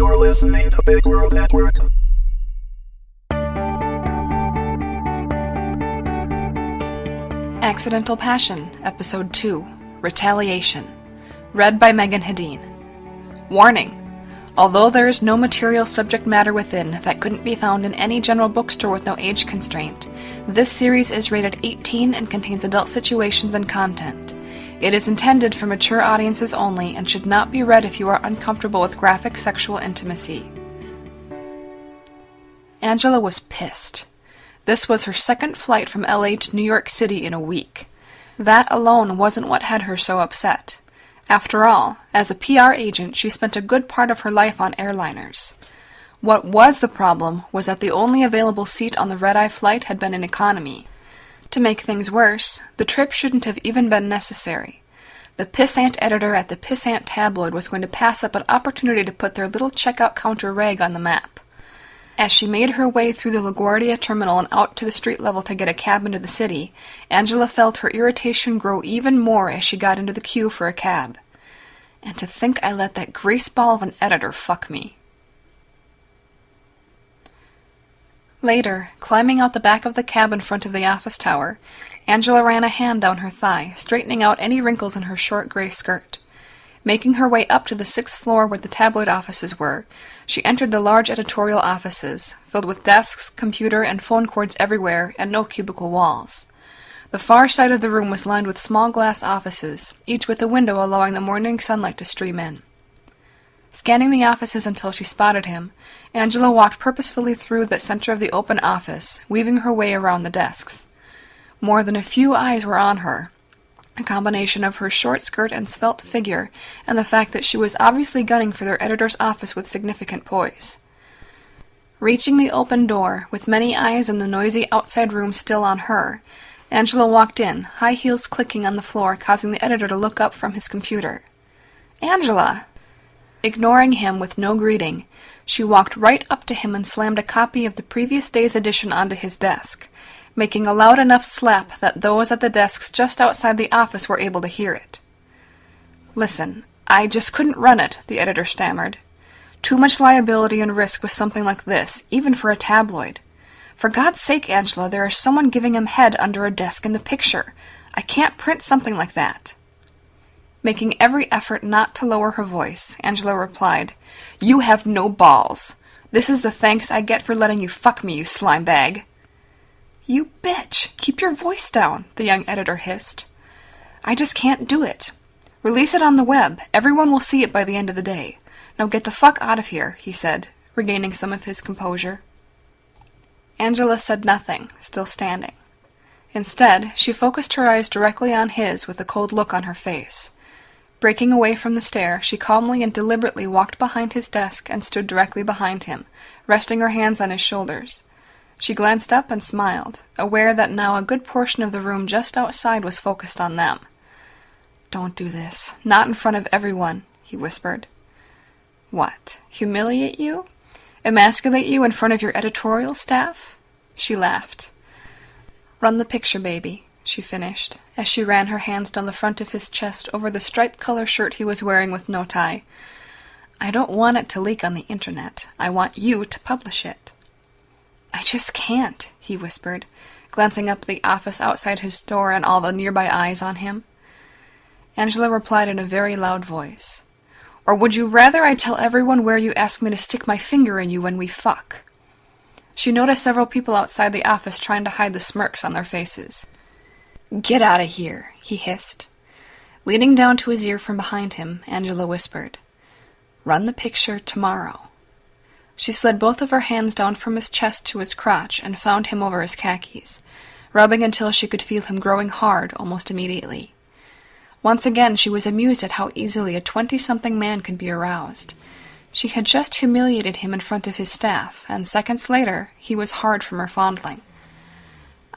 You're listening to Big World Network. Accidental Passion, Episode 2, Retaliation. Read by Meagan Hedin. Warning! Although there is no material subject matter within that couldn't be found in any general bookstore with no age constraint, this series is rated 18 and contains adult situations and content. It is intended for mature audiences only and should not be read if you are uncomfortable with graphic sexual intimacy. Angela was pissed. This was her second flight from LA to New York City in a week. That alone wasn't what had her so upset. After all, as a PR agent, she spent a good part of her life on airliners. What was the problem was that the only available seat on the red-eye flight had been in economy. To make things worse, the trip shouldn't have even been necessary. The pissant editor at the pissant tabloid was going to pass up an opportunity to put their little checkout counter rag on the map. As she made her way through the LaGuardia terminal and out to the street level to get a cab into the city, Angela felt her irritation grow even more as she got into the queue for a cab. And to think I let that greaseball of an editor fuck me. Later, climbing out the back of the cab in front of the office tower, Angela ran a hand down her thigh, straightening out any wrinkles in her short gray skirt. Making her way up to the 6th floor where the tabloid offices were, she entered the large editorial offices, filled with desks, computer, and phone cords everywhere, and no cubicle walls. The far side of the room was lined with small glass offices, each with a window allowing the morning sunlight to stream in. Scanning the offices until she spotted him, Angela walked purposefully through the center of the open office, weaving her way around the desks. More than a few eyes were on her, a combination of her short skirt and svelte figure, and the fact that she was obviously gunning for their editor's office with significant poise. Reaching the open door, with many eyes in the noisy outside room still on her, Angela walked in, high heels clicking on the floor, causing the editor to look up from his computer. "Angela!" Ignoring him with no greeting, she walked right up to him and slammed a copy of the previous day's edition onto his desk, making a loud enough slap that those at the desks just outside the office were able to hear it. "Listen, I just couldn't run it," the editor stammered. "Too much liability and risk with something like this, even for a tabloid. For God's sake, Angela, there is someone giving him head under a desk in the picture. I can't print something like that." Making every effort not to lower her voice, Angela replied, "You have no balls. This is the thanks I get for letting you fuck me, you slime bag." "You bitch! Keep your voice down," the young editor hissed. "I just can't do it. Release it on the web. Everyone will see it by the end of the day. Now get the fuck out of here," he said, regaining some of his composure. Angela said nothing, still standing. Instead, she focused her eyes directly on his with a cold look on her face. Breaking away from the stare, she calmly and deliberately walked behind his desk and stood directly behind him, resting her hands on his shoulders. She glanced up and smiled, aware that now a good portion of the room just outside was focused on them. "Don't do this. Not in front of everyone," he whispered. "What? Humiliate you? Emasculate you in front of your editorial staff?" She laughed. "Run the picture, baby," she finished, as she ran her hands down the front of his chest over the striped color shirt he was wearing with no tie. "I don't want it to leak on the internet. I want you to publish it." "I just can't," he whispered, glancing up the office outside his door and all the nearby eyes on him. Angela replied in a very loud voice, "Or would you rather I tell everyone where you ask me to stick my finger in you when we fuck?" She noticed several people outside the office trying to hide the smirks on their faces. "Get out of here," he hissed. Leaning down to his ear from behind him, Angela whispered, "Run the picture tomorrow." She slid both of her hands down from his chest to his crotch and found him over his khakis, rubbing until she could feel him growing hard almost immediately. Once again she was amused at how easily a 20-something man could be aroused. She had just humiliated him in front of his staff, and seconds later he was hard from her fondling.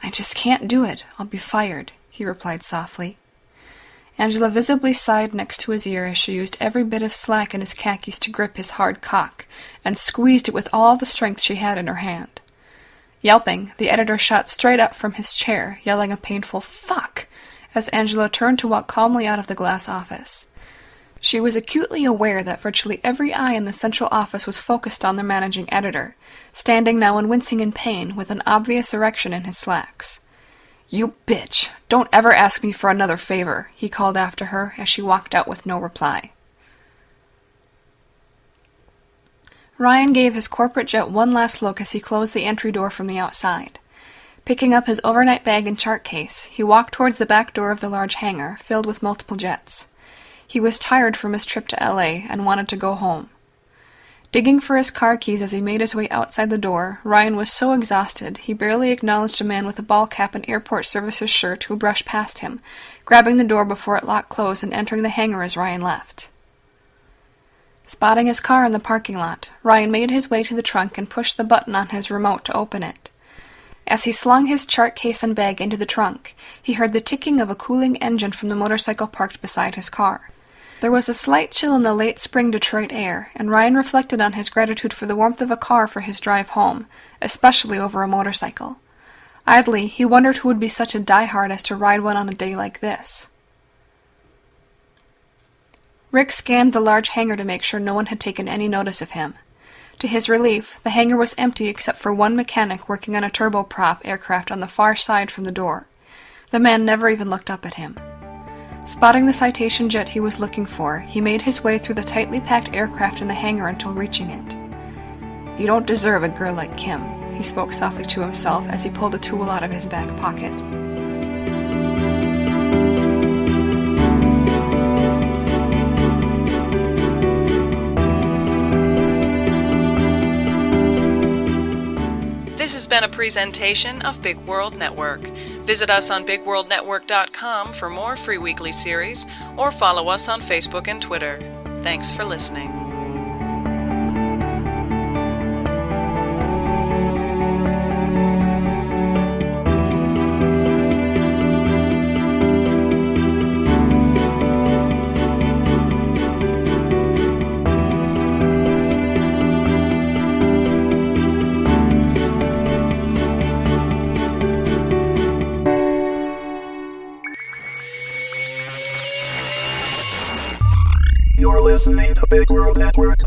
"I just can't do it. I'll be fired," he replied softly. Angela visibly sighed next to his ear as she used every bit of slack in his khakis to grip his hard cock, and squeezed it with all the strength she had in her hand. Yelping, the editor shot straight up from his chair, yelling a painful "fuck," as Angela turned to walk calmly out of the glass office. She was acutely aware that virtually every eye in the central office was focused on the managing editor, standing now and wincing in pain with an obvious erection in his slacks. "You bitch! Don't ever ask me for another favor," he called after her as she walked out with no reply. Ryan gave his corporate jet one last look as he closed the entry door from the outside. Picking up his overnight bag and chart case, he walked towards the back door of the large hangar, filled with multiple jets. He was tired from his trip to LA and wanted to go home. Digging for his car keys as he made his way outside the door, Ryan was so exhausted he barely acknowledged a man with a ball cap and airport services shirt who brushed past him, grabbing the door before it locked closed and entering the hangar as Ryan left. Spotting his car in the parking lot, Ryan made his way to the trunk and pushed the button on his remote to open it. As he slung his chart case and bag into the trunk, he heard the ticking of a cooling engine from the motorcycle parked beside his car. There was a slight chill in the late spring Detroit air, and Ryan reflected on his gratitude for the warmth of a car for his drive home, especially over a motorcycle. Idly, he wondered who would be such a diehard as to ride one on a day like this. Rick scanned the large hangar to make sure no one had taken any notice of him. To his relief, the hangar was empty except for one mechanic working on a turboprop aircraft on the far side from the door. The man never even looked up at him. Spotting the citation jet he was looking for, he made his way through the tightly packed aircraft in the hangar until reaching it. "You don't deserve a girl like Kim," he spoke softly to himself as he pulled a tool out of his back pocket. This has been a presentation of Big World Network. Visit us on bigworldnetwork.com for more free weekly series, or follow us on Facebook and Twitter. Thanks for listening. You're listening to Big World Network.